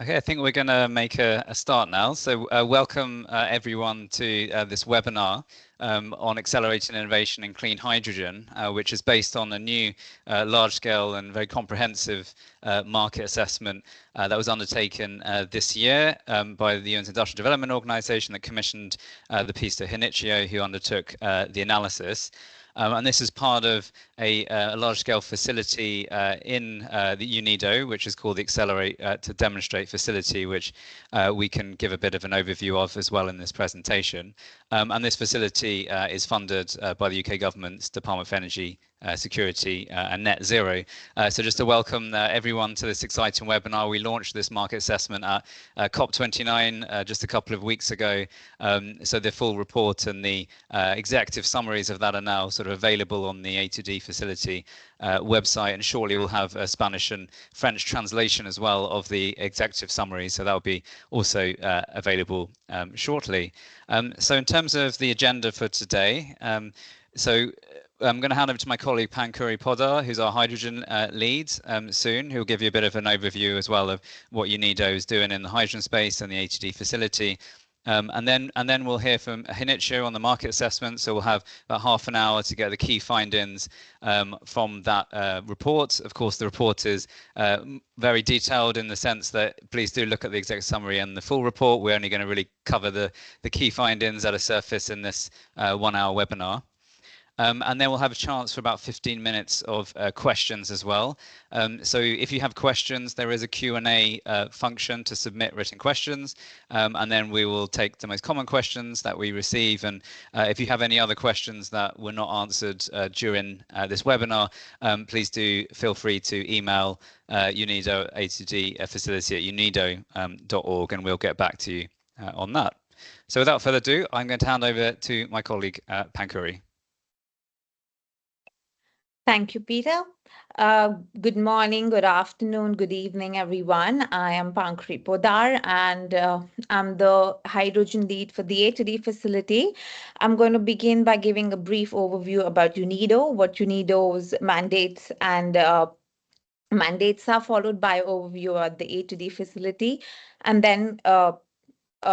Okay, I think we're going to make a start now. So welcome everyone to this webinar on accelerating innovation in clean hydrogen, which is based on a new large-scale and very comprehensive market assessment that was undertaken this year by the UN's Industrial Development Organization that commissioned the piece to Hinicio, who undertook the analysis. And this is part of a large-scale facility in the UNIDO, which is called the Accelerate to Demonstrate Facility, which we can give a bit of an overview of as well in this presentation. And this facility is funded by the UK government's Department of Energy, Security and Net Zero. So just to welcome everyone to this exciting webinar. We launched this market assessment at COP29 just a couple of weeks ago. So the full report and the executive summaries of that are now sort of available on the A2D Facility website, and shortly we'll have a Spanish and French translation as well of the executive summary, so that'll be also available shortly. So in terms of the agenda for today, so I'm going to hand over to my colleague Pankuri Poddar, who's our hydrogen lead soon, who'll give you a bit of an overview as well of what UNIDO is doing in the hydrogen space and the A2D facility. And then we'll hear from Hinicio on the market assessment. So we'll have about half an hour to get the key findings from that report. Of course, the report is very detailed in the sense that please do look at the executive summary and the full report. We're only going to really cover the key findings at a surface in this 1 hour webinar. And then we'll have a chance for about 15 minutes of questions as well. So if you have questions, there is a Q&A function to submit written questions, and then we will take the most common questions that we receive. And if you have any other questions that were not answered during this webinar, please do feel free to email UNIDO A2D facility at unido.org, and we'll get back to you on that. So without further ado, I'm going to hand over to my colleague Pankuri. Thank you, Peter. Good morning, good afternoon, good evening, everyone. I am Pankuri Poddar, and I'm the hydrogen lead for the A2D facility. I'm going to begin by giving a brief overview about UNIDO, what UNIDO's mandates and mandates are, followed by overview of the A2D facility, and then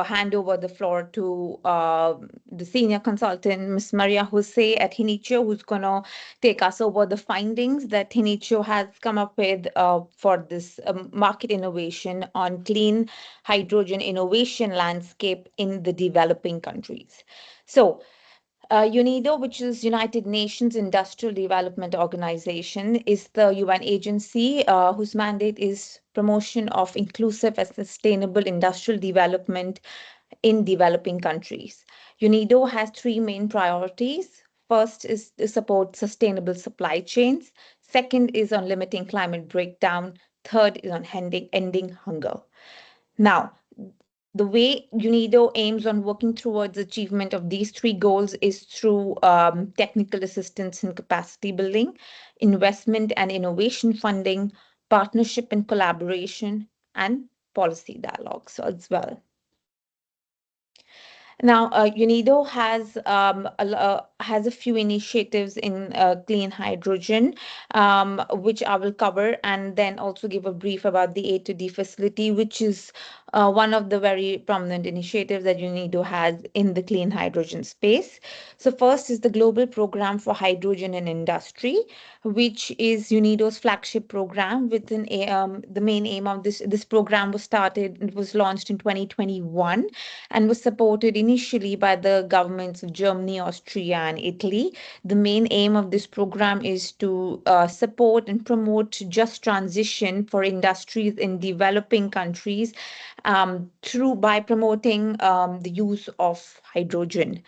hand over the floor to the senior consultant, Ms. Maria Jose at Hinicio, who's going to take us over the findings that Hinicio has come up with for this market innovation on clean hydrogen innovation landscape in the developing countries. So, UNIDO, which is United Nations Industrial Development Organization, is the UN agency whose mandate is promotion of inclusive and sustainable industrial development in developing countries. UNIDO has three main priorities. First is to support sustainable supply chains. Second is on limiting climate breakdown. Third is on ending hunger. Now, the way UNIDO aims on working towards achievement of these three goals is through technical assistance and capacity building, investment and innovation funding, partnership and collaboration, and policy dialogues as well. Now, UNIDO has a few initiatives in clean hydrogen, which I will cover, and then also give a brief about the A2D facility, which is one of the very prominent initiatives that UNIDO has in the clean hydrogen space. So first is the Global Program for Hydrogen in Industry, which is UNIDO's flagship program. Within the main aim of this program was launched in 2021 and was supported initially by the governments of Germany, Austria, and Italy. The main aim of this program is to support and promote just transition for industries in developing countries by promoting the use of hydrogen.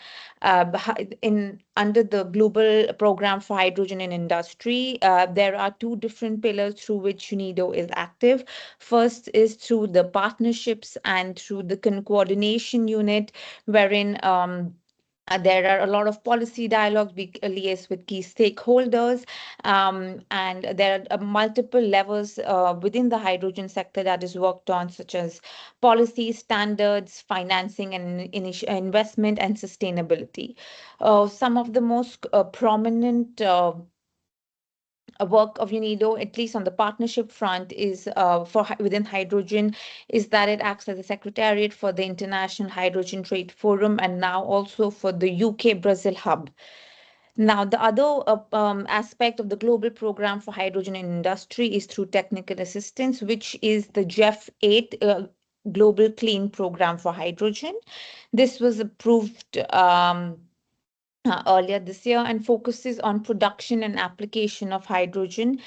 Under the Global Program for Hydrogen in Industry, there are two different pillars through which UNIDO is active. First is through the partnerships and through the coordination unit, wherein there are a lot of policy dialogues. We liaise with key stakeholders, and there are multiple levels within the hydrogen sector that is worked on, such as policy, standards, financing, and investment and sustainability. Some of the most prominent work of UNIDO, at least on the partnership front, is within hydrogen, is that it acts as a secretariat for the International Hydrogen Trade Forum and now also for the UK Brazil hub. Now, the other aspect of the global program for hydrogen in industry is through technical assistance, which is the GEF 8 Global Clean Program for Hydrogen. This was approved earlier this year and focuses on production and application of hydrogen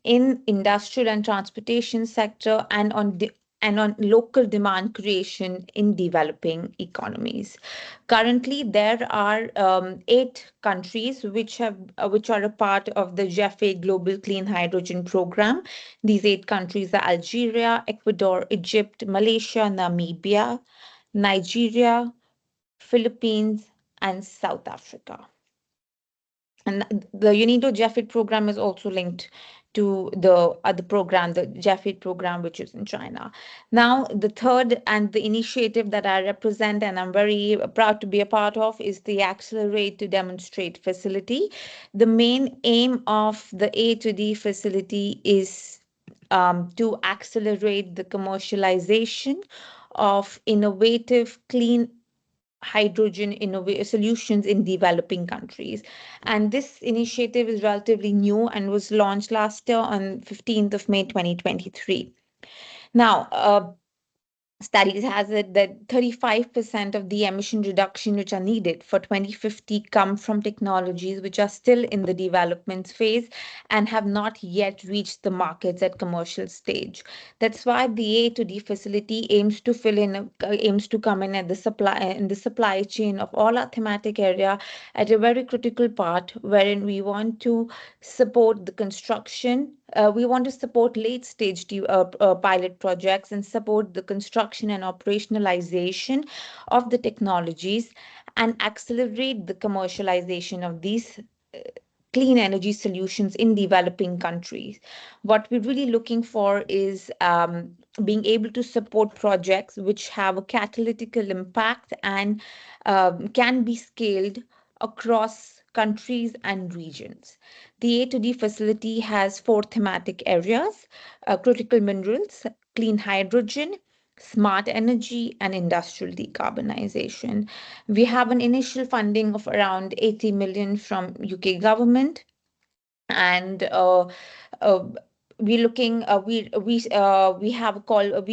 in industrial and transportation sector and on local demand creation in developing economies. Currently, there are 8 countries which are a part of the GEFA Global Clean Hydrogen Program. These 8 countries are Algeria, Ecuador, Egypt, Malaysia, Namibia, Nigeria, Philippines, and South Africa. And the UNIDO JEFIT program is also linked to the other program, the JEFIT program, which is in China. Now, the third and the initiative that I represent and I'm very proud to be a part of is the Accelerate to Demonstrate facility. The main aim of the A2D facility is to accelerate the commercialization of innovative, clean hydrogen solutions in developing countries. And this initiative is relatively new and was launched last year on 15th of May 2023. Now, studies has it that 35% of the emission reduction which are needed for 2050 come from technologies which are still in the development phase and have not yet reached the markets at commercial stage. That's why the A2D facility aims to come in at the supply chain of all our thematic area at a very critical part wherein we want to support the construction. We want to support late stage pilot projects and support the construction and operationalization of the technologies and accelerate the commercialization of these clean energy solutions in developing countries. What we're really looking for is being able to support projects which have a catalytical impact and can be scaled across countries and regions. The A2D facility has 4 thematic areas: critical minerals, clean hydrogen, smart energy, and industrial decarbonization. We have an initial funding of around 80 million from UK government, and uh, we looking we have a call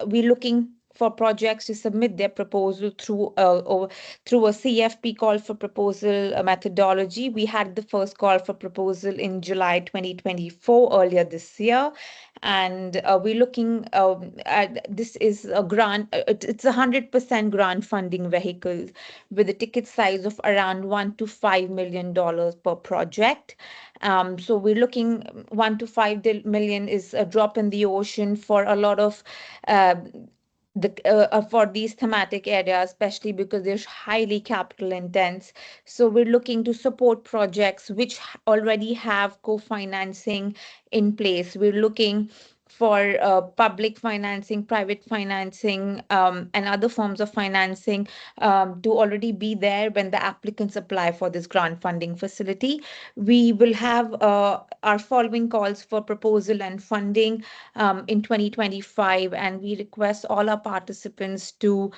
we're looking for projects to submit their proposal through a CFP call for proposal methodology. We had the first call for proposal in July 2024, earlier this year, and we're looking at this is a grant. It's 100% grant funding vehicle with a ticket size of around $1 to $5 million per project. So we're looking 1 to 5 million is a drop in the ocean for a lot of uh, for these thematic areas, especially because they're highly capital intense. So we're looking to support projects which already have co-financing in place. We're looking for public financing, private financing, and other forms of financing to already be there when the applicants apply for this grant funding facility. We will have our following calls for proposal and funding in 2025, and we request all our participants to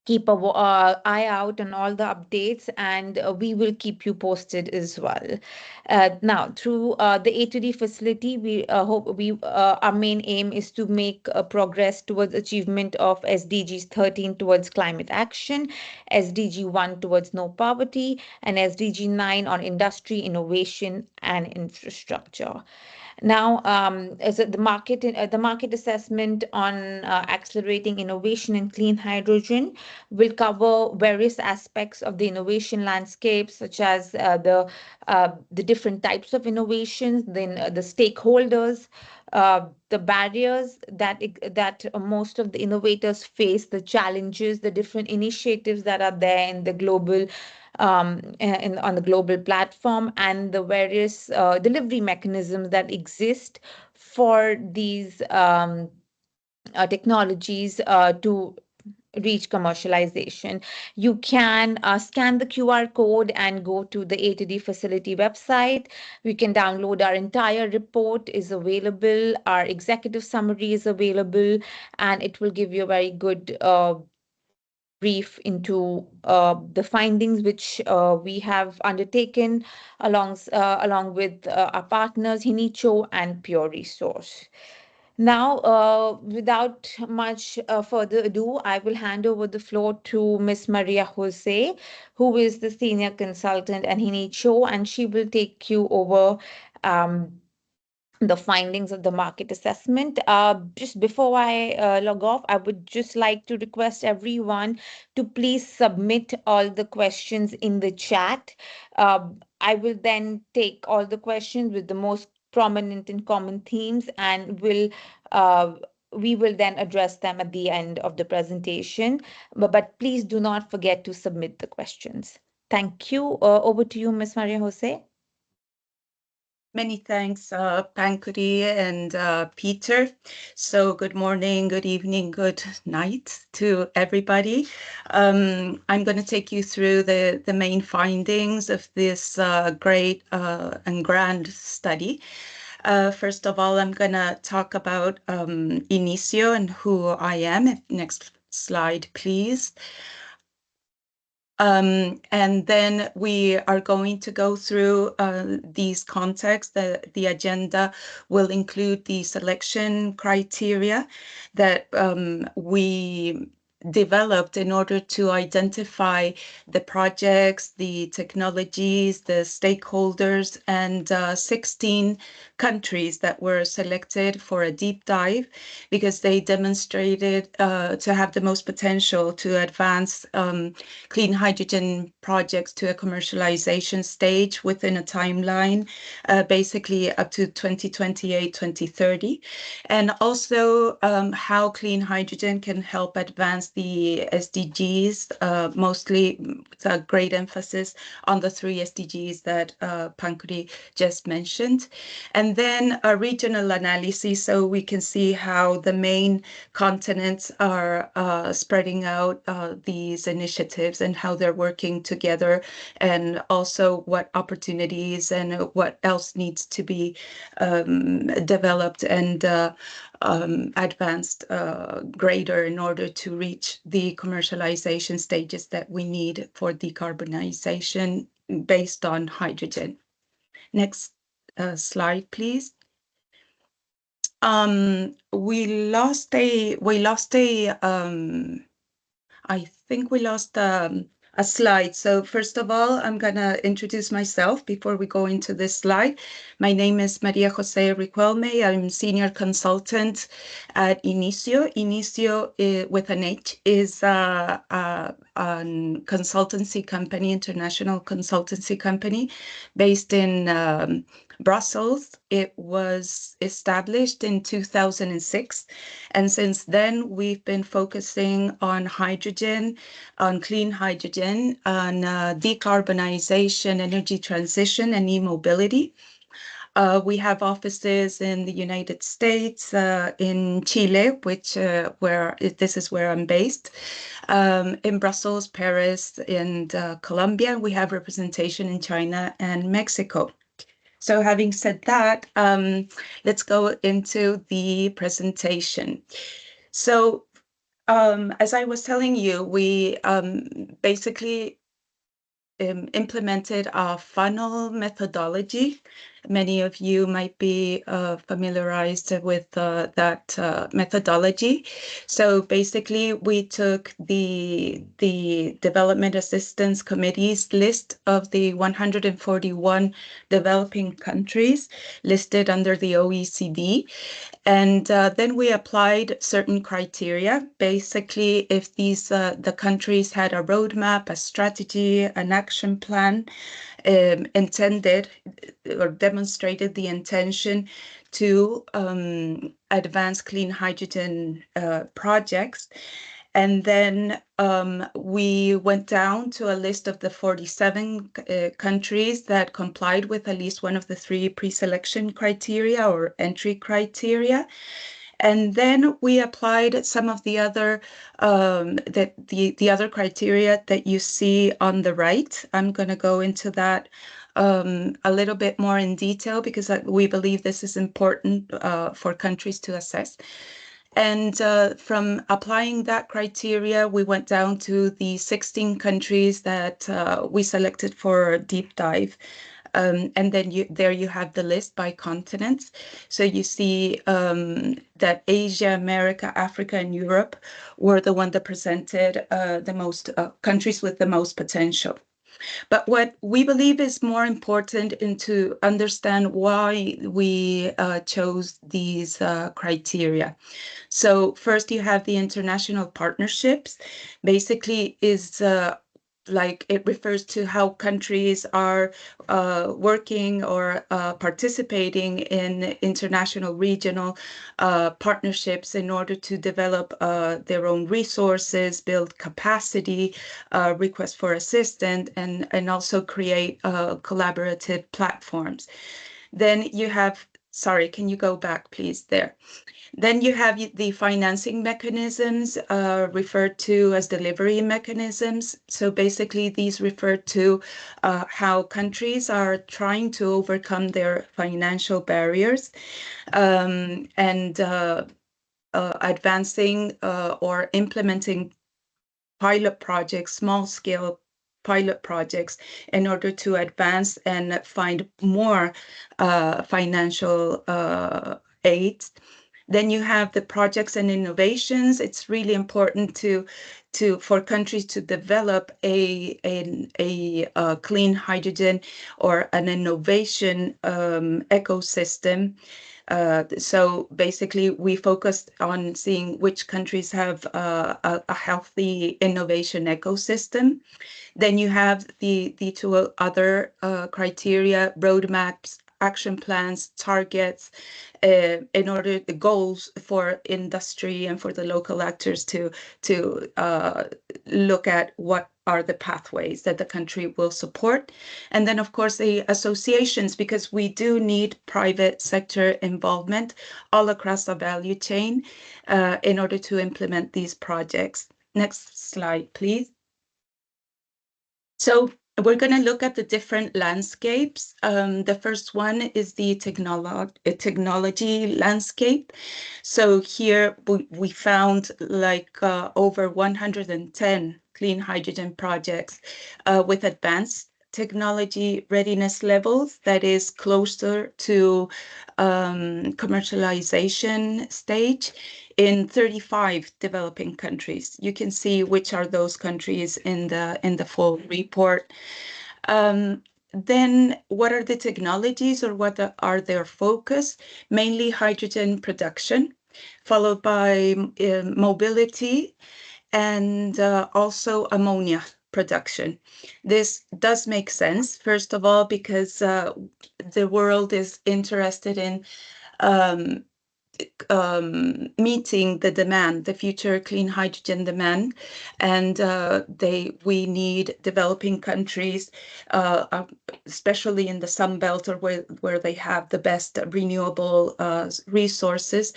keep a eye out on all the updates, and we will keep you posted as well. Now, through the A2D facility, we hope our main aim is to make progress towards achievement of SDGs 13 towards climate action, SDG 1 towards no poverty, and SDG 9 on industry, innovation, and infrastructure. Now, as the market assessment on accelerating innovation in clean hydrogen will cover various aspects of the innovation landscape, such as the different types of innovations, then the stakeholders, the barriers that most of the innovators face, the challenges, the different initiatives that are there in the global on the global platform, and the various delivery mechanisms that exist for these technologies to reach commercialization. You can scan the QR code and go to the A2D facility website. We can download our entire report is available. Our executive summary is available, and it will give you a very good brief into the findings which we have undertaken along with our partners Hinicio and Pure Resource. Now, without much further ado, I will hand over the floor to Miss Maria Jose, who is the senior consultant at Hinicio, and she will take you over um, the findings of the market assessment. Just before I log off, I would just like to request everyone to please submit all the questions in the chat. I will then take all the questions with the most prominent and common themes and uh, we will then address them at the end of the presentation. But please do not forget to submit the questions. Thank you. Over to you, Ms. Maria Jose. Many thanks, Pankuri and Peter. So good morning, good evening, good night to everybody. I'm going to take you through the main findings of this great and grand study. First of all, I'm going to talk about Hinicio and who I am. Next slide, please. And then we are going to go through these contexts. The agenda will include the selection criteria that we developed in order to identify the projects, the technologies, the stakeholders, and 16 countries that were selected for a deep dive because they demonstrated to have the most potential to advance clean hydrogen projects to a commercialization stage within a timeline, basically up to 2028, 2030. And also how clean hydrogen can help advance the SDGs, mostly with a great emphasis on the 3 SDGs that Pankuri just mentioned. And then a regional analysis so we can see how the main continents are spreading out these initiatives and how they're working together, and also what opportunities and what else needs to be developed and advanced greater in order to reach the commercialization stages that we need for decarbonization based on hydrogen. Next slide, please. I think we lost a slide. So first of all, I'm going to introduce myself before we go into this slide. My name is Maria Jose Riquelme. I'm senior consultant at Hinicio. Hinicio, with an H, is a consultancy company, international consultancy company based in Brussels. It was established in 2006. And since then, we've been focusing on hydrogen, on clean hydrogen, on decarbonization, energy transition, and e-mobility. We have offices in the United States, in Chile, which this is where I'm based, in Brussels, Paris, and Colombia. We have representation in China and Mexico. So having said that, let's go into the presentation. So as I was telling you, we basically implemented a funnel methodology. Many of you might be familiarized with that methodology. So basically, we took the Development Assistance Committee's list of the 141 developing countries listed under the OECD. And then we applied certain criteria. Basically, if these the countries had a roadmap, a strategy, an action plan, intended or demonstrated the intention to advance clean hydrogen projects. And then we went down to a list of the 47 countries that complied with at least one of the 3 pre-selection criteria or entry criteria. And then we applied some of the other the other criteria that you see on the right. I'm going to go into that a little bit more in detail because we believe this is important for countries to assess. And from applying that criteria, we went down to the 16 countries that we selected for deep dive. And then there you have the list by continents. So you see that Asia, America, Africa, and Europe were the one that presented the most countries with the most potential. But what we believe is more important and to understand why we chose these criteria. So first you have the international partnerships, basically is like it refers to how countries are working or participating in international regional partnerships in order to develop their own resources, build capacity, request for assistance, and also create collaborative platforms. Then you have, sorry, can you go back, please, there? Then you have the financing mechanisms referred to as delivery mechanisms. So basically these refer to how countries are trying to overcome their financial barriers and advancing or implementing pilot projects, small-scale pilot projects in order to advance and find more financial aid. Then you have the projects and innovations. It's really important for countries to develop a clean hydrogen or an innovation ecosystem. So basically, we focused on seeing which countries have a healthy innovation ecosystem. Then you have the two other criteria, roadmaps, action plans, targets, in order the goals for industry and for the local actors to look at what are the pathways that the country will support. And then, of course, the associations, because we do need private sector involvement all across the value chain in order to implement these projects. Next slide, please. So we're going to look at the different landscapes. The first one is the technology landscape. So here we found like over 110 clean hydrogen projects with advanced technology readiness levels that is closer to commercialization stage in 35 developing countries. You can see which are those countries in the full report. Then what are the technologies or what are their focus? Mainly hydrogen production, followed by mobility, and also ammonia production. This does make sense, first of all, because the world is interested in meeting the demand, the future clean hydrogen demand, and we need developing countries, especially in the Sun Belt or where they have the best renewable resources,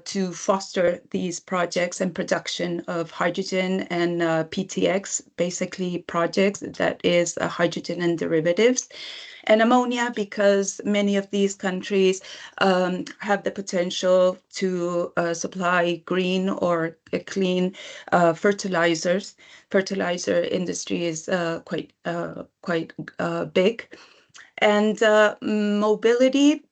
to foster these projects and production of hydrogen and PTX, basically projects that is hydrogen and derivatives. And ammonia, because many of these countries have the potential to supply green or clean fertilizers. Fertilizer industry is quite big. And mobility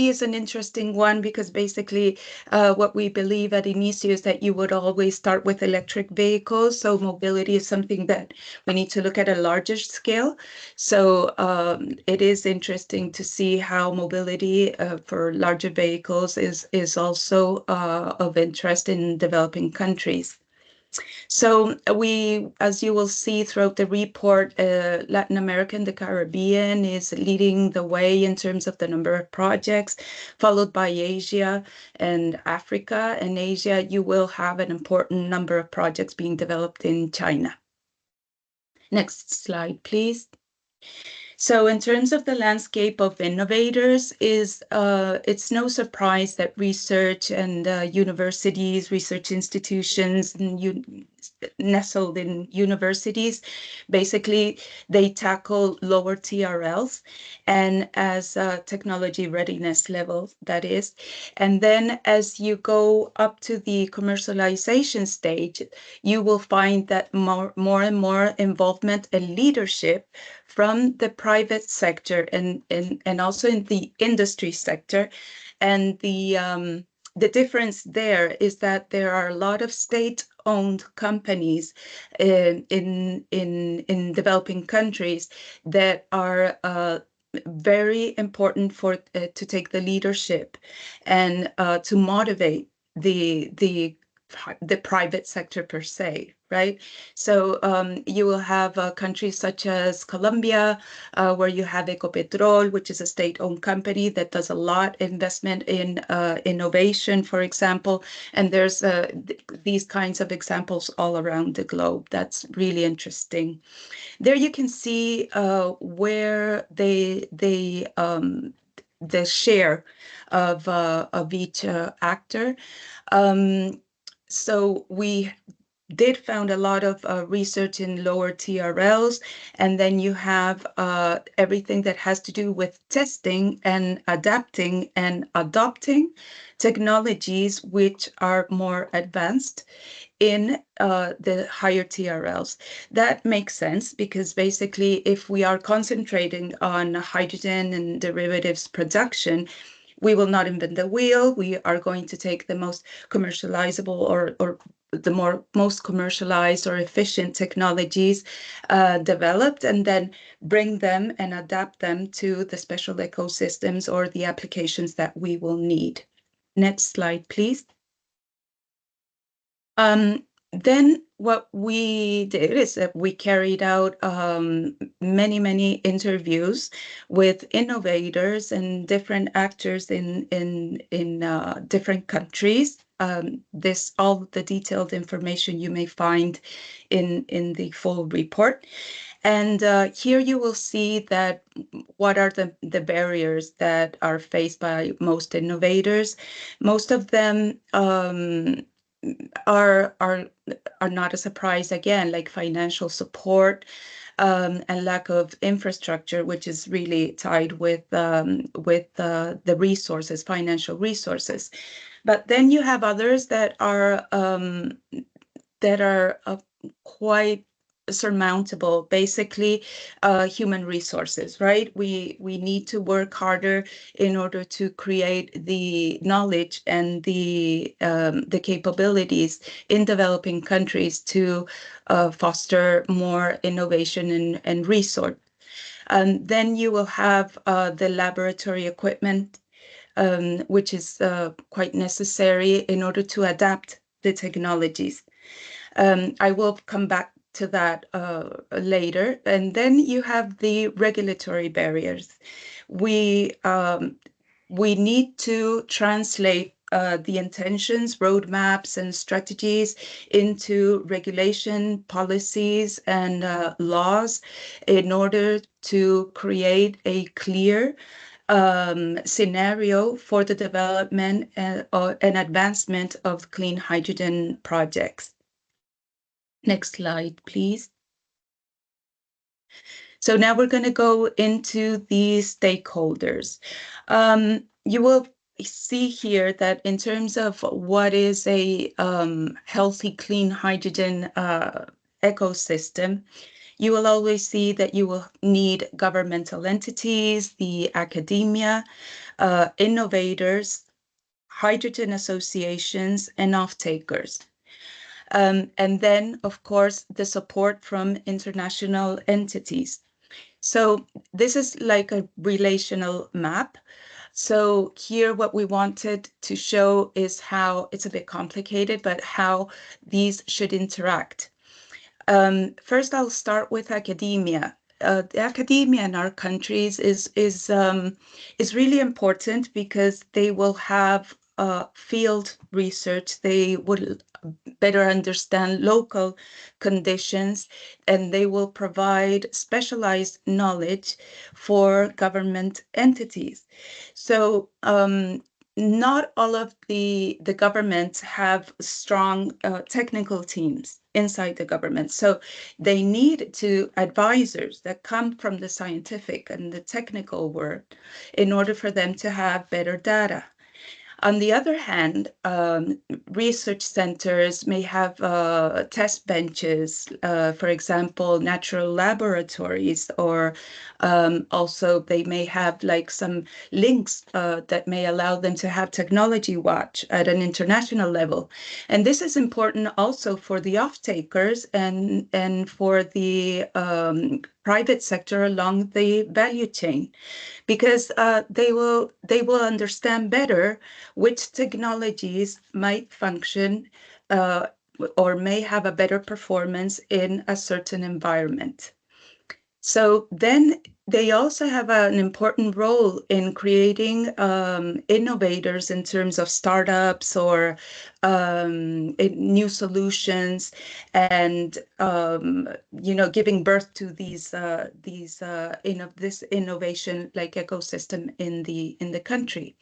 is an interesting one because basically what we believe at Hinicio is that you would always start with electric vehicles. So mobility is something that we need to look at a larger scale. So it is interesting to see how mobility for larger vehicles is also of interest in developing countries. So as you will see throughout the report, Latin America and the Caribbean is leading the way in terms of the number of projects, followed by Asia and Africa. And Asia, you will have an important number of projects being developed in China. Next slide, please. So in terms of the landscape of innovators, it's no surprise that research and universities, research institutions, and nestled in universities, basically they tackle lower TRLs and as technology readiness levels, that is. And then as you go up to the commercialization stage, you will find that more and more involvement and leadership from the private sector and also in the industry sector. And the difference there is that there are a lot of state-owned companies in developing countries that are very important for to take the leadership and to motivate the private sector per se, right? So you will have countries such as Colombia, where you have Ecopetrol, which is a state-owned company that does a lot of investment in innovation, for example. And there's these kinds of examples all around the globe. That's really interesting. There you can see where the share of each actor. So we did found a lot of research in lower TRLs, and then you have everything that has to do with testing and adapting and adopting technologies which are more advanced in the higher TRLs. That makes sense because basically if we are concentrating on hydrogen and derivatives production, we will not invent the wheel. We are going to take the most commercializable or the most commercialized or efficient technologies developed and then bring them and adapt them to the special ecosystems or the applications that we will need. Next slide, please. Then what we did is that we carried out many interviews with innovators and different actors in different countries. All the detailed information you may find in the full report. And here you will see that what are the barriers that are faced by most innovators. Most of them are not a surprise, again, like financial support and lack of infrastructure, which is really tied with the resources, financial resources. But then you have others that are quite surmountable, basically human resources, right? We need to work harder in order to create the knowledge and the capabilities in developing countries to foster more innovation and resource. And then you will have the laboratory equipment, which is quite necessary in order to adapt the technologies. I will come back to that later. And then you have the regulatory barriers. We need to translate the intentions, roadmaps, and strategies into regulation, policies, and laws in order to create a clear scenario for the development and advancement of clean hydrogen projects. Next slide, please. So now we're going to go into the stakeholders. You will see here that in terms of what is a healthy, clean hydrogen ecosystem, you will always see that you will need governmental entities, the academia, innovators, hydrogen associations, and off-takers. And then, of course, the support from international entities. So this is like a relational map. So here what we wanted to show is how, it's a bit complicated, but how these should interact. First, I'll start with academia. The academia in our countries is really important because they will have field research. They would better understand local conditions, and they will provide specialized knowledge for government entities. So not all of the governments have strong technical teams inside the government. So they need advisors that come from the scientific and the technical world in order for them to have better data. On the other hand, research centers may have test benches, for example, natural laboratories, or also they may have like some links that may allow them to have technology watch at an international level. And this is important also for the off-takers and for the private sector along the value chain, because they will understand better which technologies might function or may have a better performance in a certain environment. So then they also have an important role in creating innovators in terms of startups or new solutions, and giving birth to this innovation like ecosystem in the country.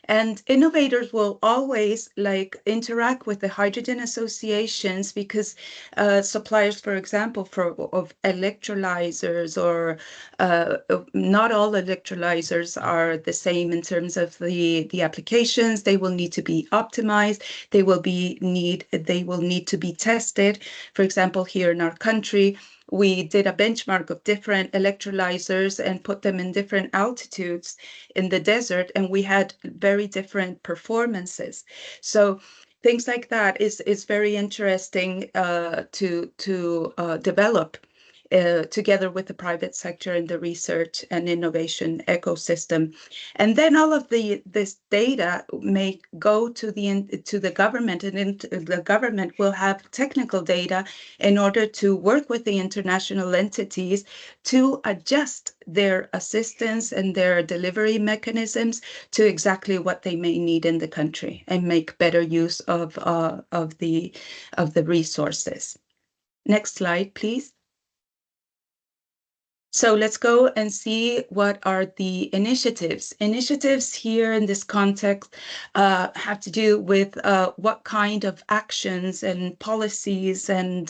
And innovators will always interact with the hydrogen associations, because suppliers, for example, of electrolyzers, or not all electrolyzers are the same in terms of the applications. They will need to be optimized. They will need to be tested. For example, here in our country, we did a benchmark of different electrolyzers and put them in different altitudes in the desert, and we had very different performances. So things like that is very interesting to develop together with the private sector in the research and innovation ecosystem. And then all of this data may go to the government, and the government will have technical data in order to work with the international entities to adjust their assistance and their delivery mechanisms to exactly what they may need in the country, and make better use of the resources. Next slide, please. So let's go and see what are the initiatives. Initiatives here in this context have to do with what kind of actions and policies and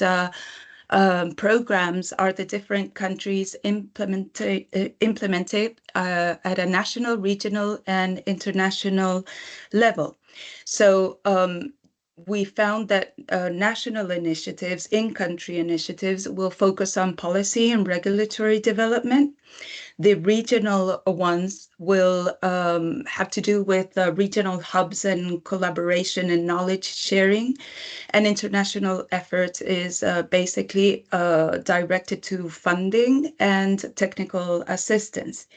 programs are the different countries implemented at a national, regional, and international level. So we found that national initiatives, in-country initiatives, will focus on policy and regulatory development. The regional ones will have to do with regional hubs and collaboration and knowledge sharing. And international effort is basically directed to funding and technical assistance.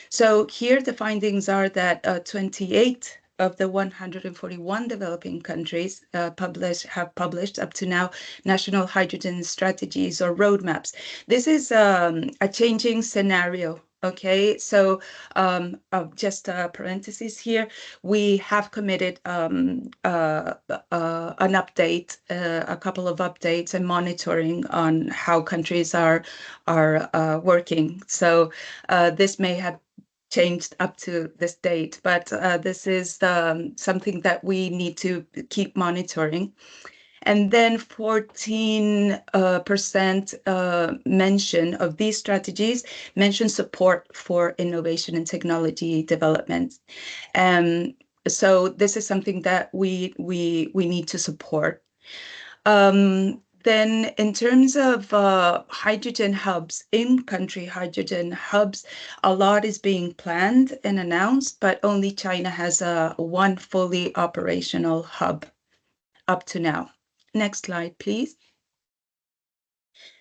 So here the findings are that 28 of the 141 developing countries have published up to now national hydrogen strategies or roadmaps. This is a changing scenario. Okay, so just parentheses here, we have committed an update, a couple of updates and monitoring on how countries are working. So this may have changed up to this date, but this is something that we need to keep monitoring. And then 14% mention of these strategies mention support for innovation and technology development. So this is something that we need to support. Then in terms of hydrogen hubs, in-country hydrogen hubs, a lot is being planned and announced, but only China has one fully operational hub up to now. Next slide, please.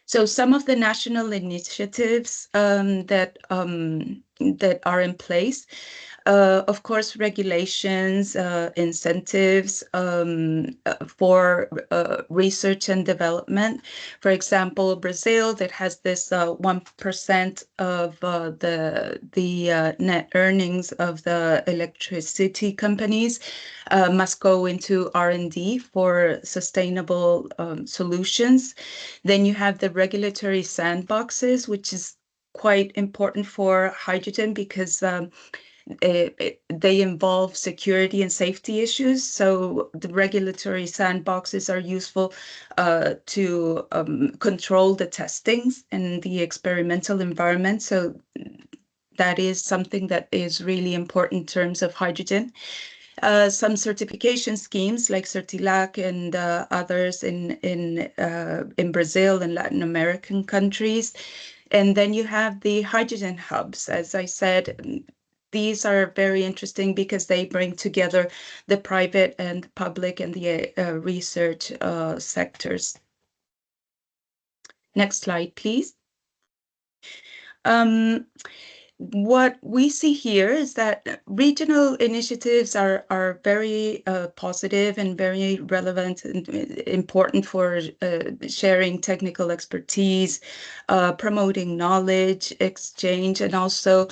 So some of the national initiatives that are in place Of course, regulations, incentives for research and development. For example, Brazil, that has this 1% of the net earnings of the electricity companies must go into R&D for sustainable solutions. Then you have the regulatory sandboxes, which is quite important for hydrogen because they involve security and safety issues. So the regulatory sandboxes are useful to control the testings and the experimental environment. So that is something that is really important in terms of hydrogen. Some certification schemes like Certilac and others in Brazil and Latin American countries. And then you have the hydrogen hubs. As I said, these are very interesting because they bring together the private and public and the research sectors. Next slide, please. What we see here is that regional initiatives are very positive and very relevant and important for sharing technical expertise, promoting knowledge exchange, and also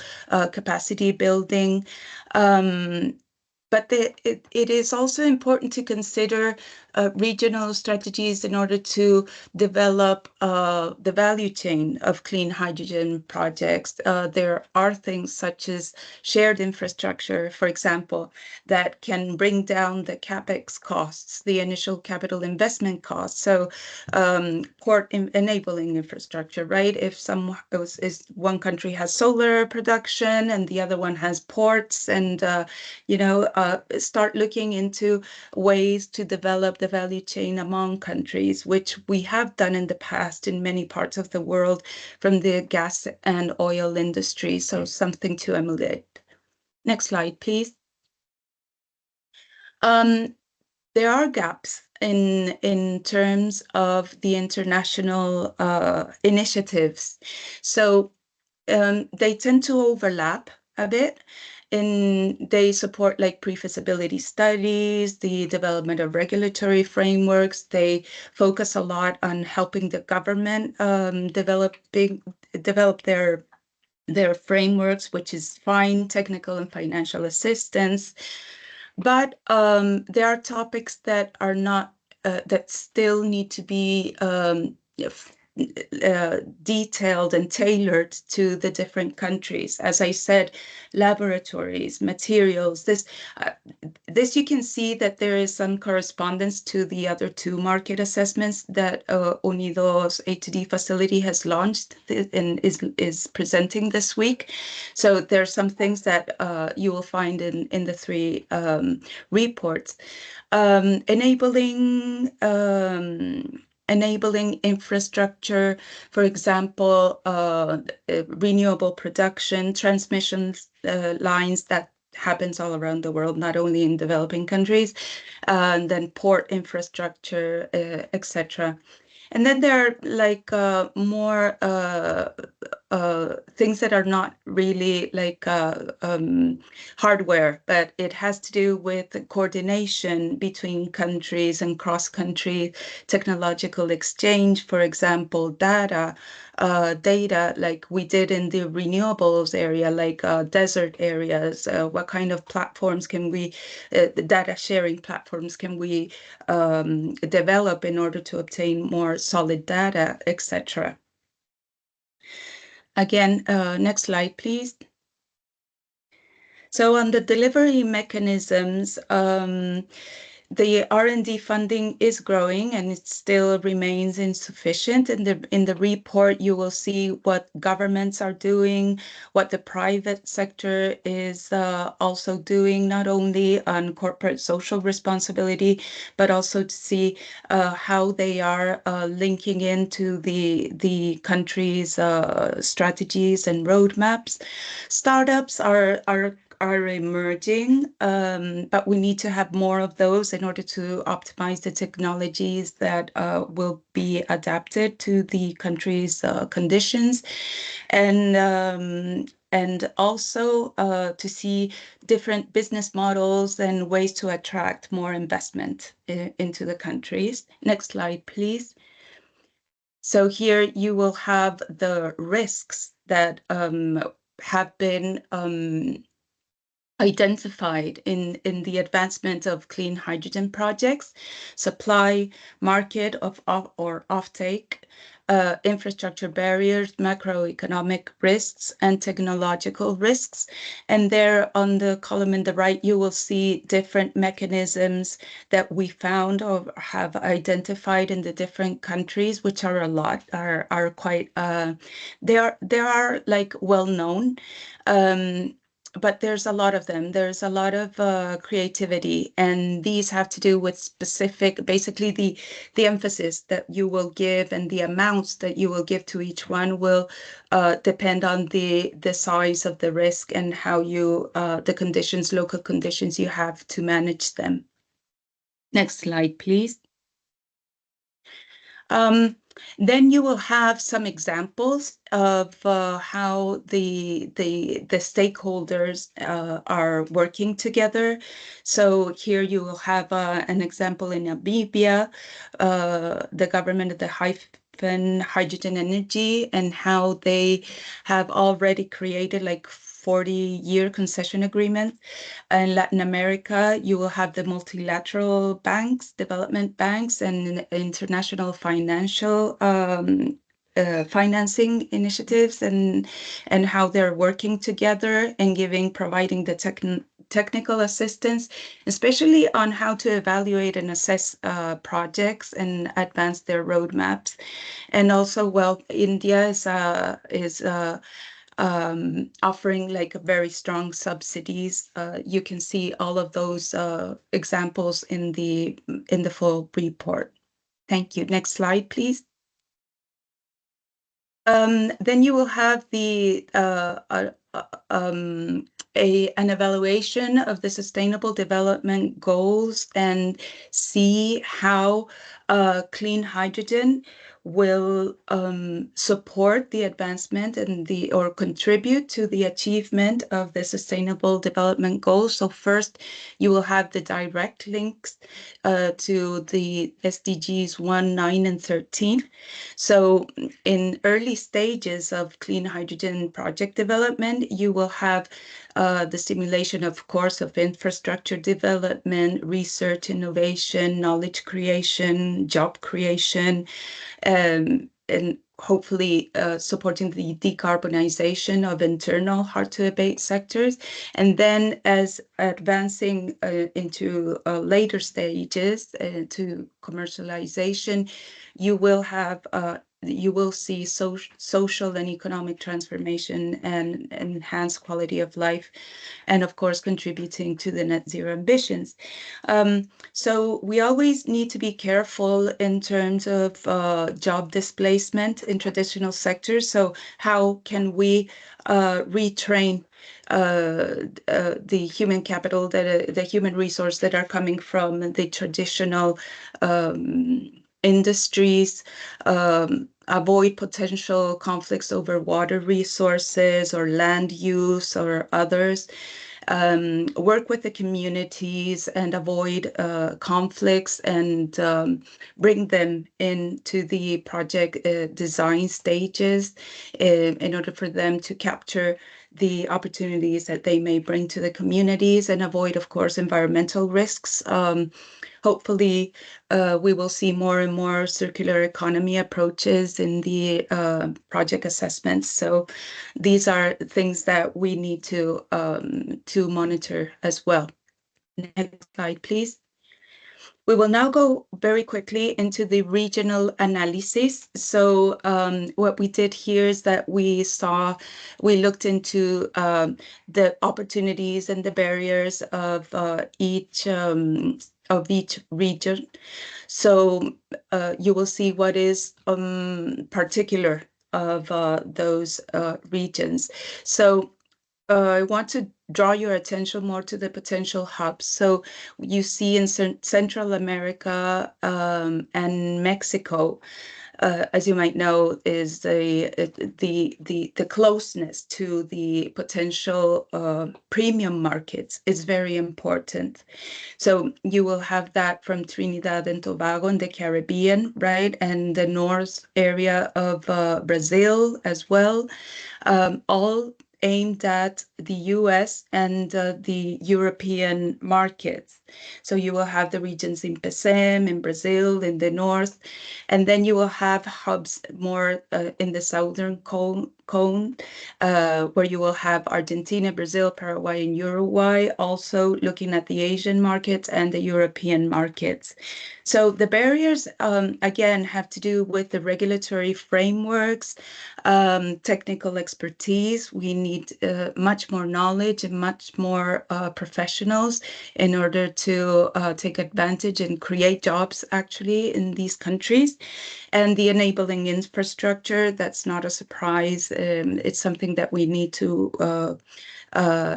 capacity building. But it is also important to consider regional strategies in order to develop the value chain of clean hydrogen projects. There are things such as shared infrastructure, for example, that can bring down the capex costs, the initial capital investment costs. So port enabling infrastructure, right? If one country has solar production and the other one has ports, and start looking into ways to develop the value chain among countries, which we have done in the past in many parts of the world from the gas and oil industry. So something to emulate. Next slide, please. There are gaps in terms of the international initiatives. So they tend to overlap a bit. And they support like pre-feasibility studies, the development of regulatory frameworks. They focus a lot on helping the government develop their frameworks, which is fine, technical and financial assistance. But there are topics that are not that still need to be detailed and tailored to the different countries. As I said, laboratories, materials, this you can see that there is some correspondence to the other two market assessments that Unido's A2D facility has launched and is presenting this week. So there are some things that you will find in the three reports. Enabling infrastructure, for example, renewable production, transmission lines that happens all around the world, not only in developing countries, and then port infrastructure, etc. And then there are like more things that are not really like hardware, but it has to do with coordination between countries and cross-country technological exchange. For example, data like we did in the renewables area, like desert areas. What kind of platforms can we, data sharing platforms can we develop in order to obtain more solid data, etc. Again, next slide, please. So on the delivery mechanisms, the R&D funding is growing and it still remains insufficient. In the report, you will see what governments are doing, what the private sector is also doing, not only on corporate social responsibility, but also to see how they are linking into the country's strategies and roadmaps. Startups are emerging, but we need to have more of those in order to optimize the technologies that will be adapted to the country's conditions. And and also to see different business models and ways to attract more investment into the countries. Next slide, please. So here you will have the risks that have been identified in the advancement of clean hydrogen projects: supply, market or offtake, infrastructure barriers, macroeconomic risks, and technological risks. And there on the column in the right, you will see different mechanisms that we found or have identified in the different countries, which are a lot, are quite, they are like well known. But there's a lot of them. There's a lot of creativity, and these have to do with specific, basically the emphasis that you will give and the amounts that you will give to each one will depend on the size of the risk and how you, the conditions, local conditions you have to manage them. Next slide, please. Then you will have some examples of how the stakeholders are working together. So here you will have an example in Namibia, the government of the hydrogen energy, and how they have already created like 40-year concession agreement. In Latin America, you will have the multilateral banks, development banks, and international financial financing initiatives, and how they're working together and providing the technical assistance, especially on how to evaluate and assess projects and advance their roadmaps. And also, well, India is offering like very strong subsidies. You can see all of those examples in the full report. Thank you. Next slide, please. Then you will have the an evaluation of the Sustainable Development Goals and see how clean hydrogen will support the advancement and or contribute to the achievement of the Sustainable Development Goals. So first, you will have the direct links to the SDGs 1, 9, and 13. So in early stages of clean hydrogen project development, you will have the stimulation, of course, of infrastructure development, research, innovation, knowledge creation, job creation, and hopefully supporting the decarbonization of internal hard-to-abate sectors. And then as advancing into later stages to commercialization, you will have you will see social and economic transformation and enhanced quality of life, and of course contributing to the net zero ambitions. So we always need to be careful in terms of job displacement in traditional sectors. So how can we retrain the human capital, the human resource that are coming from the traditional industries, avoid potential conflicts over water resources or land use or others, work with the communities and avoid conflicts, and bring them into the project design stages in order for them to capture the opportunities that they may bring to the communities, and avoid, of course, environmental risks. Hopefully, we will see more and more circular economy approaches in the project assessments. So these are things that we need to monitor as well. Next slide, please. We will now go very quickly into the regional analysis. So what we did here is that we looked into the opportunities and the barriers of each region. So you will see what is particular of those regions. So I want to draw your attention more to the potential hubs. So you see in Central America and Mexico, as you might know, is the closeness to the potential premium markets is very important. So you will have that from Trinidad and Tobago in the Caribbean, right? And the north area of Brazil as well, all aimed at the US and the European markets. So you will have the regions in PECEM, in Brazil, in the north, and then you will have hubs more in the southern cone, where you will have Argentina, Brazil, Paraguay, and Uruguay, also looking at the Asian markets and the European markets. So the barriers, again, have to do with the regulatory frameworks, technical expertise. We need much more knowledge and much more professionals in order to take advantage and create jobs actually in these countries. And the enabling infrastructure, that's not a surprise. It's something that we need to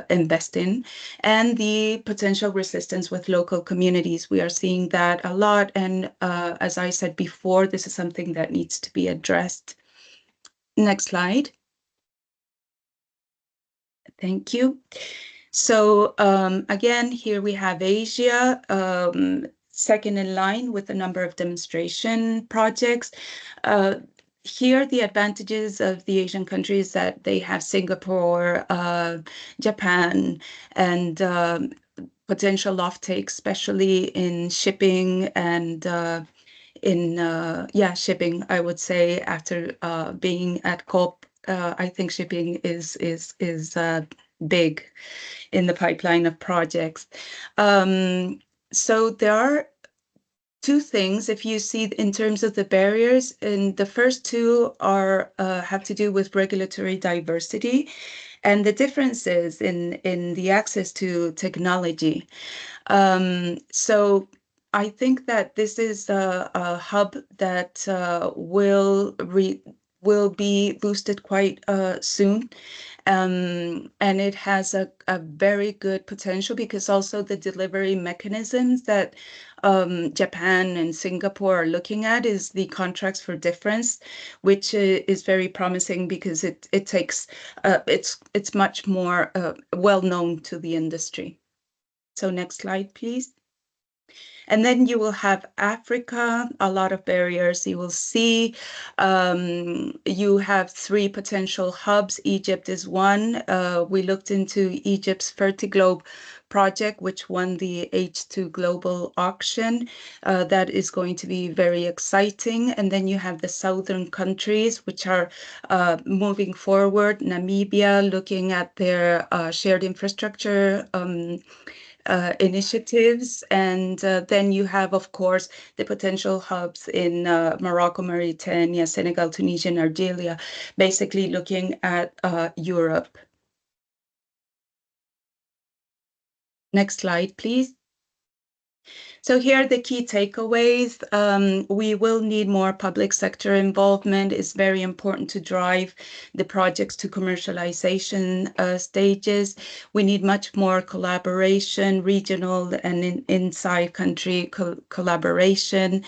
invest in, and the potential resistance with local communities. We are seeing that a lot, and as I said before, this is something that needs to be addressed. Next slide. Thank you. So again, here we have Asia, second in line with a number of demonstration projects. Here, the advantages of the Asian countries that they have Singapore, Japan, and potential offtake, especially in shipping and shipping. I would say after being at COP, I think shipping is big in the pipeline of projects. So there are two things, if you see in terms of the barriers, and the first two are have to do with regulatory diversity and the differences in the access to technology. So I think that this is a hub that will be boosted quite soon. And it has a very good potential because also the delivery mechanisms that Japan and Singapore are looking at is the contracts for difference, which is very promising because it takes it's much more well known to the industry. So next slide, please. And then you will have Africa, a lot of barriers. You will see you have three potential hubs. Egypt is one. We looked into Egypt's Fertiglobe project, which won the H2 Global auction. That is going to be very exciting. And then you have the southern countries, which are moving forward. Namibia, looking at their shared infrastructure initiatives. And then you have, of course, the potential hubs in Morocco, Mauritania, Senegal, Tunisia, and Algeria, basically looking at Europe. Next slide, please. So here are the key takeaways. We will need more public sector involvement. It's very important to drive the projects to commercialization stages. We need much more collaboration, regional and inside country collaboration.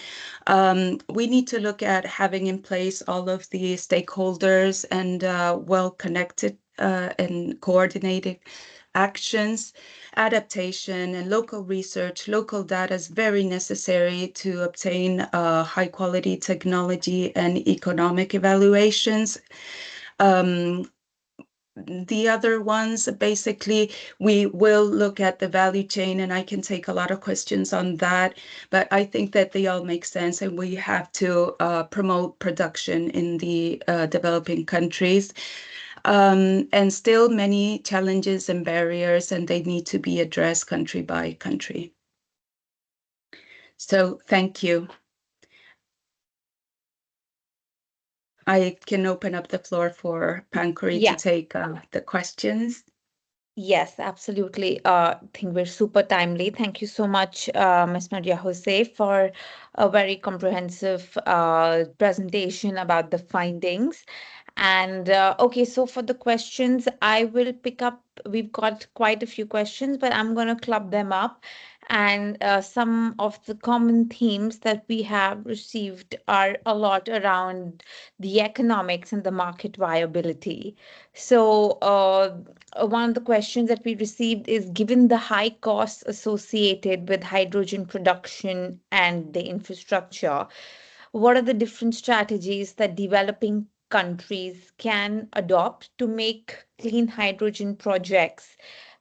We need to look at having in place all of the stakeholders and well-connected and coordinated actions. Adaptation and local research, local data is very necessary to obtain high quality technology and economic evaluations. The other ones, basically, we will look at the value chain, and I can take a lot of questions on that, but I think that they all make sense, and we have to promote production in the developing countries. And still many challenges and barriers, and they need to be addressed country by country. So thank you. I can open up the floor for Pankuri to take the questions. Yes, absolutely. I think we're super timely. Thank you so much, Ms. Maria Jose, for a very comprehensive presentation about the findings. And okay, so for the questions, I will pick up. We've got quite a few questions, but I'm going to club them up. And some of the common themes that we have received are a lot around the economics and the market viability. So, one of the questions that we received is, given the high costs associated with hydrogen production and the infrastructure, what are the different strategies that developing countries can adopt to make clean hydrogen projects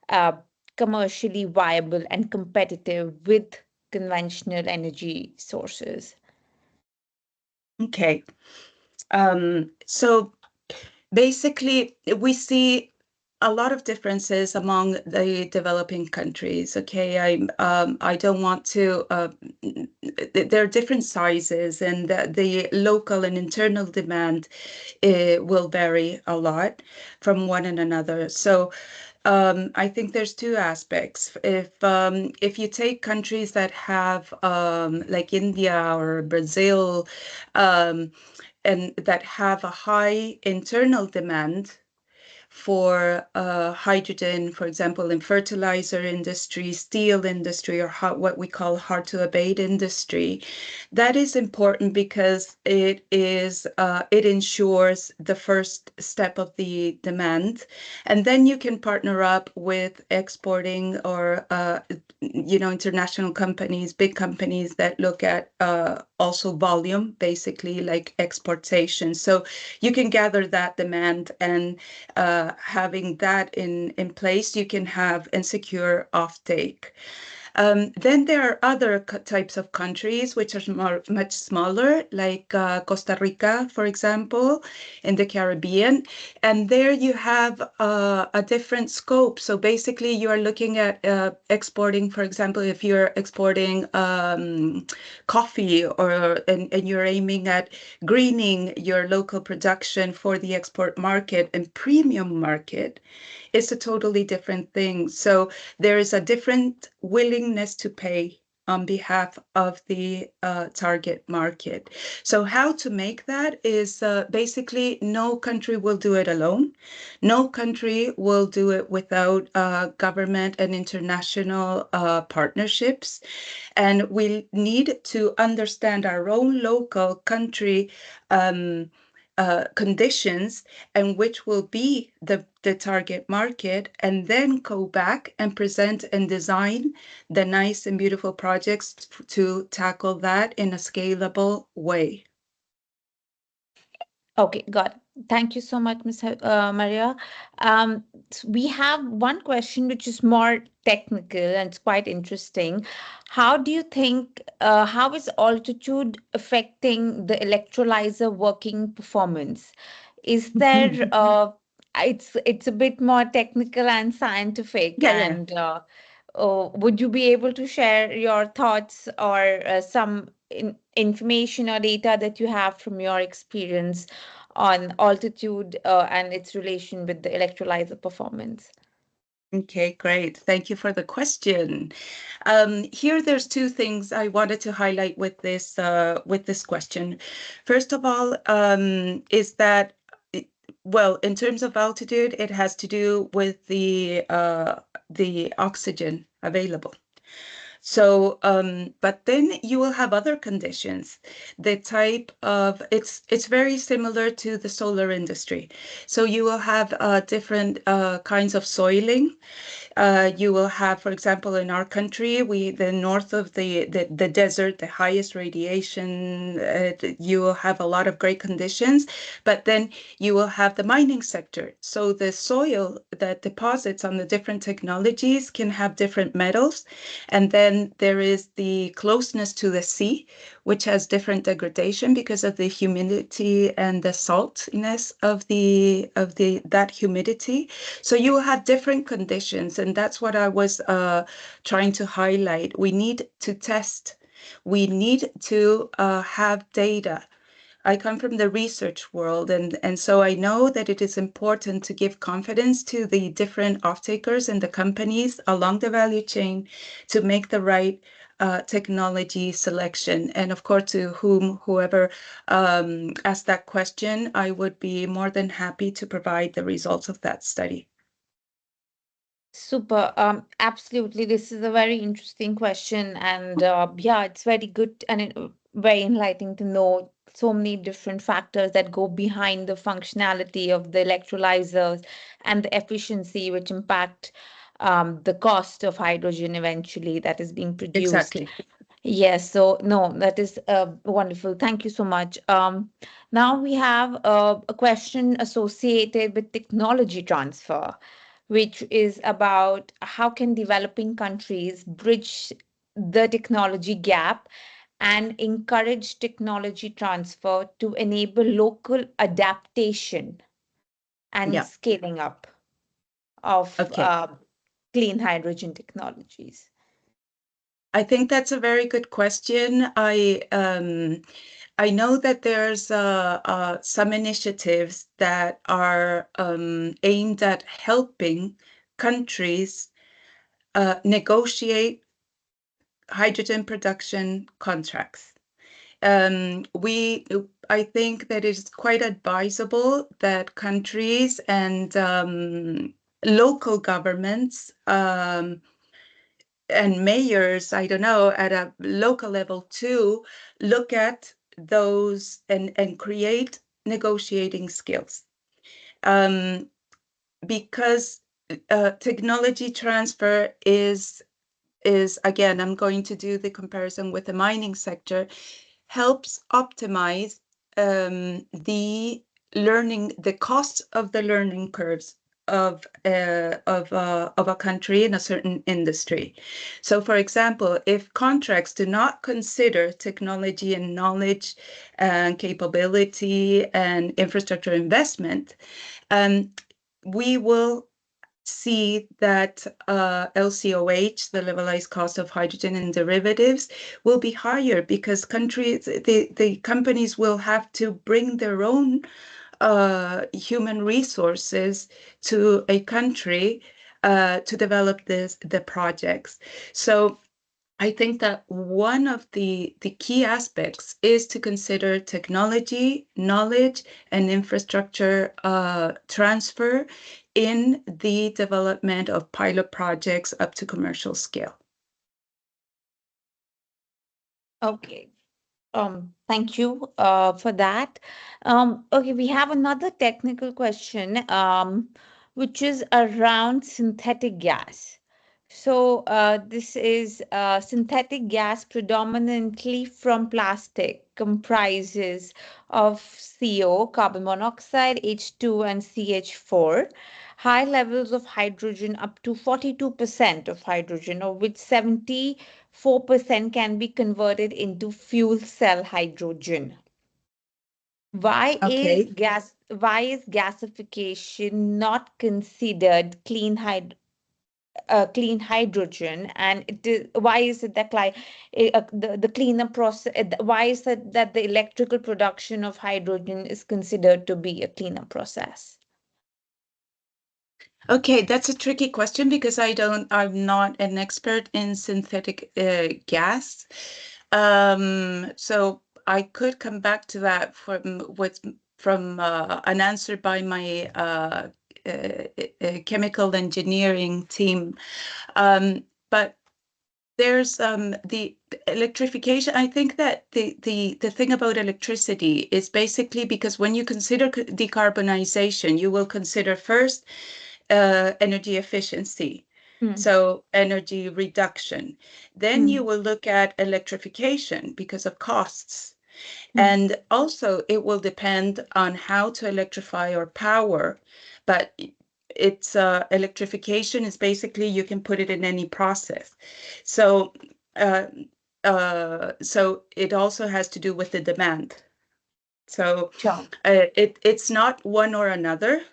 uh, commercially viable and competitive with conventional energy sources? Okay. So basically, we see a lot of differences among the developing countries. Okay, I don't want to. There are different sizes, and the local and internal demand will vary a lot from one and another. So. I think there's two aspects. If you take countries that have like India or Brazil, and that have a high internal demand for hydrogen, for example, in fertilizer industry, steel industry, or what we call hard to abate industry. That is important because it ensures the first step of the demand, and then you can partner up with exporting or international companies, big companies that look at also volume, basically like exportation. So you can gather that demand, and having that in place, you can have and secure offtake. Then there are other types of countries which are much smaller, like Costa Rica, for example, in the Caribbean. And there you have a different scope. So basically, you are looking at exporting, for example, if you're exporting coffee, and you're aiming at greening your local production for the export market and premium market, it's a totally different thing. So there is a different willingness to pay on behalf of the target market. So how to make that is basically no country will do it alone. No country will do it without government and international partnerships. And we need to understand our own local country conditions, and which will be the target market, and then go back and present and design the nice and beautiful projects to tackle that in a scalable way. Okay, got it. Thank you so much, Ms. Maria. We have one question which is more technical and it's quite interesting. How do you think, how is altitude affecting the electrolyzer working performance? Is there, it's a bit more technical and scientific, Yeah, yeah. and would you be able to share your thoughts or some information or data that you have from your experience on altitude and its relation with the electrolyzer performance? Okay, great. Thank you for the question. Here, there's two things I wanted to highlight with this question. First of all, is that well, in terms of altitude, it has to do with the oxygen available. So, but then you will have other conditions. The type of it's very similar to the solar industry. So you will have different kinds of soiling. You will have, for example, in our country, the north of the desert, the highest radiation, you will have a lot of great conditions, but then you will have the mining sector. So the soil that deposits on the different technologies can have different metals. And then there is the closeness to the sea, which has different degradation because of the humidity and the saltiness of that humidity. So you will have different conditions, and that's what I was trying to highlight. We need to test. We need to have data. I come from the research world, and so I know that it is important to give confidence to the different off-takers and the companies along the value chain to make the right technology selection. And of course, to whoever asked that question, I would be more than happy to provide the results of that study. Super. Absolutely. This is a very interesting question, and yeah, it's very good and very enlightening to know so many different factors that go behind the functionality of the electrolyzers and the efficiency, which impact the cost of hydrogen eventually that is being produced. Exactly. Yes, so no, that is wonderful. Thank you so much. Now we have a question associated with technology transfer, which is about how can developing countries bridge the technology gap and encourage technology transfer to enable local adaptation and Yeah. scaling up of Okay. clean hydrogen technologies. I think that's a very good question. I know that there's some initiatives that are aimed at helping countries negotiate hydrogen production contracts. I think that it's quite advisable that countries and local governments and mayors, I don't know, at a local level too, look at those and create negotiating skills. Because technology transfer is again, I'm going to do the comparison with the mining sector, helps optimize the cost of the learning curves of a country in a certain industry. So, for example, if contracts do not consider technology and knowledge and capability and infrastructure investment, we will see that LCOH, the levelized cost of hydrogen and derivatives, will be higher because the companies will have to bring their own human resources to a country to develop the projects. So I think that one of the key aspects is to consider technology, knowledge, and infrastructure transfer in the development of pilot projects up to commercial scale. Okay. Thank you for that. Okay, we have another technical question, which is around synthetic gas. So this is synthetic gas predominantly from plastic, comprises of CO, carbon monoxide, H2, and CH4. High levels of hydrogen, up to 42% of hydrogen, of which 74% can be converted into fuel cell hydrogen. Why is Okay. gasification not considered clean hydrogen, and why is it that the cleaner process, why is it that the electrical production of hydrogen is considered to be a cleaner process? Okay, that's a tricky question because I'm not an expert in synthetic gas. So I could come back to that from an answer by my chemical engineering team. But there's the electrification. I think that the thing about electricity is basically because when you consider decarbonization, you will consider first energy efficiency, so energy reduction. Then you will look at electrification because of costs. And also it will depend on how to electrify or power, but it's electrification is basically you can put it in any process. So so it also has to do with the demand. So Sure. it's not one or another.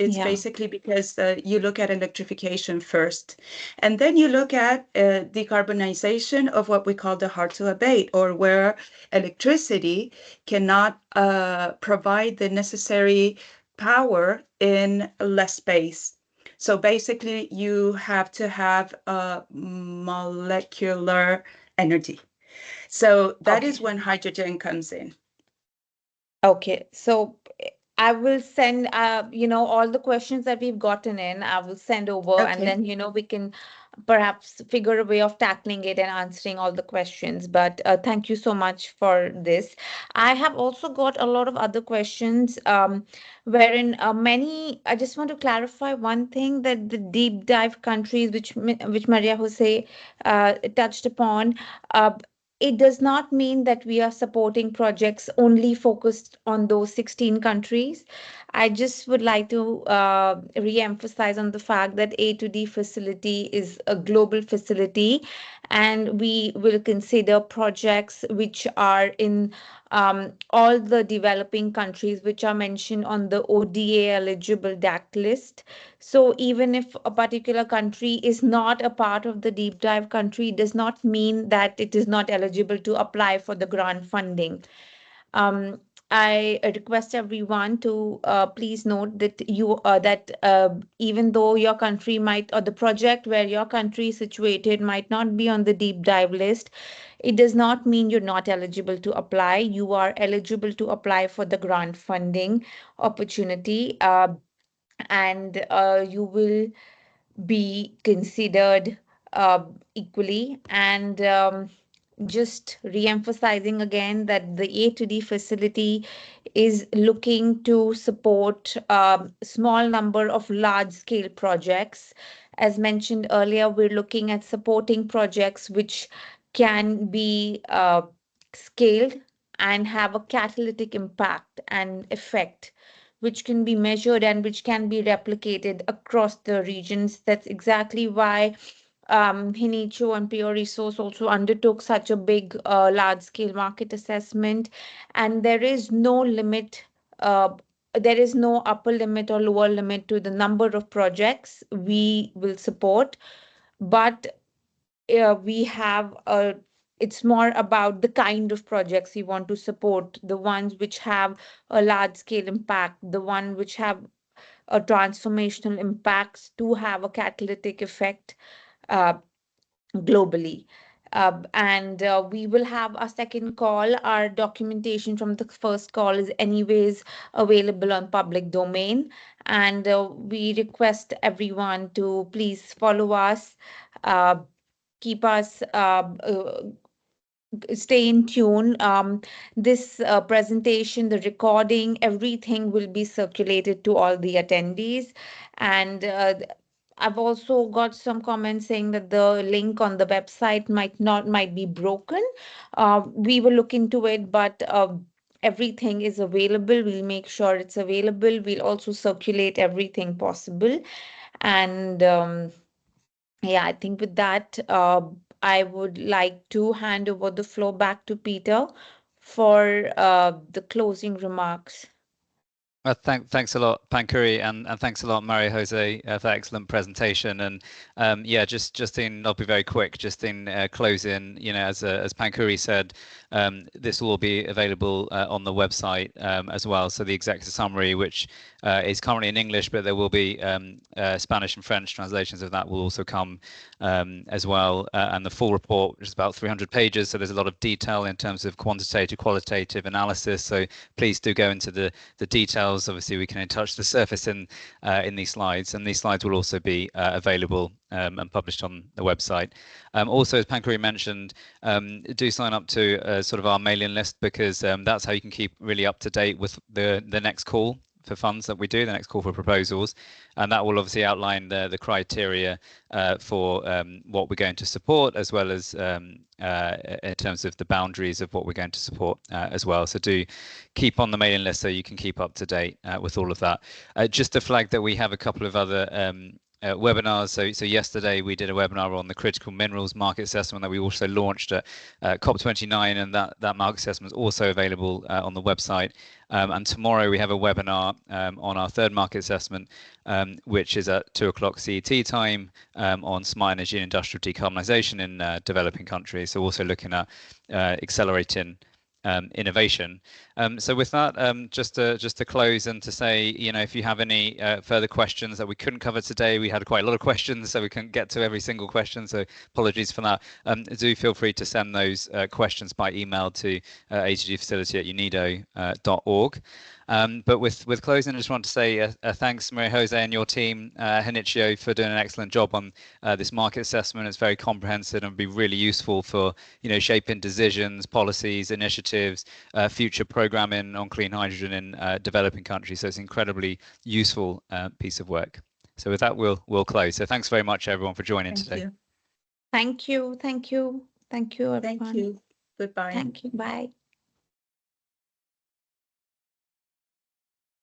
It's Yeah. basically because you look at electrification first, and then you look at decarbonization of what we call the hard to abate, or where electricity cannot provide the necessary power in less space. So basically, you have to have molecular energy. So that is Okay. when hydrogen comes in. Okay. So I will send, all the questions that we've gotten in, I will send over, and Okay. then, we can perhaps figure a way of tackling it and answering all the questions. But thank you so much for this. I have also got a lot of other questions, wherein I just want to clarify one thing, that the deep dive countries, which Maria Jose touched upon, uh, it does not mean that we are supporting projects only focused on those 16 countries. I just would like to re-emphasize on the fact that A2D facility is a global facility, and we will consider projects which are in all the developing countries which are mentioned on the ODA eligible DAC list. So even if a particular country is not a part of the deep dive country, it does not mean that it is not eligible to apply for the grant funding. Um, I request everyone to please note that even though your country might, or the project where your country is situated might not be on the deep dive list, it does not mean you're not eligible to apply. You are eligible to apply for the grant funding opportunity, and you will be considered equally. And just re-emphasizing again that the A2D facility is looking to support small number of large-scale projects. As mentioned earlier, we're looking at supporting projects which can be scaled and have a catalytic impact and effect, which can be measured and which can be replicated across the regions. That's exactly why Hinicio and Pure Resource also undertook such a big, large-scale market assessment, and uh, there is no upper limit or lower limit to the number of projects we will support, but we have a it's more about the kind of projects we want to support, the ones which have a large scale impact, the one which have a transformational impacts to have a catalytic effect uh, globally. And we will have a second call. Our documentation from the first call is anyways available on public domain. And we request everyone to please follow us, uh, keep us stay in tune. This presentation, the recording, everything will be circulated to all the attendees. And I've also got some comments saying that the link on the website might be broken. We will look into it, but everything is available. We'll make sure it's available. We'll also circulate everything possible. And yeah, I think with that, I would like to hand over the floor back to Peter for the closing remarks. Thanks a lot, Pankuri, and thanks a lot, Maria Jose, for that excellent presentation. And yeah, I'll be very quick. Just in closing, as Pankuri said, this will all be available on the website as well. So the executive summary, which is currently in English, but there will be Spanish and French translations of that will also come as well. And the full report, which is about 300 pages. So there's a lot of detail in terms of quantitative, qualitative analysis. So please do go into the details. Obviously, we can touch the surface in these slides, and these slides will also be available and published on the website. Also, as Pankuri mentioned, do sign up to sort of our mailing list, because that's how you can keep really up to date with the next call for funds that we do, the next call for proposals, and that will obviously outline the criteria for what we're going to support, as well as in terms of the boundaries of what we're going to support as well. So do keep on the mailing list so you can keep up to date with all of that. Just to flag that we have a couple of other webinars. So yesterday we did a webinar on the critical minerals market assessment that we also launched at COP29, and that market assessment is also available on the website. And tomorrow we have a webinar on our third market assessment, which is at 2:00 CET time, on smart energy and industrial decarbonisation in developing countries. So also looking at accelerating innovation. So with that, just to close and to say, if you have any further questions that we couldn't cover today, we had quite a lot of questions, so we couldn't get to every single question. So apologies for that. Do feel free to send those questions by email to a2dfacility@unido.org. But with closing, I just want to say thanks, Maria Jose and your team, Hinicio, for doing an excellent job on this market assessment. It's very comprehensive and be really useful for shaping decisions, policies, initiatives, future programming on clean hydrogen in developing countries. So it's an incredibly useful piece of work. So with that, we'll close. So thanks very much, everyone, for joining today. Thank you. Thank you. Thank you, everyone. Thank you. Goodbye. Thank you. Bye.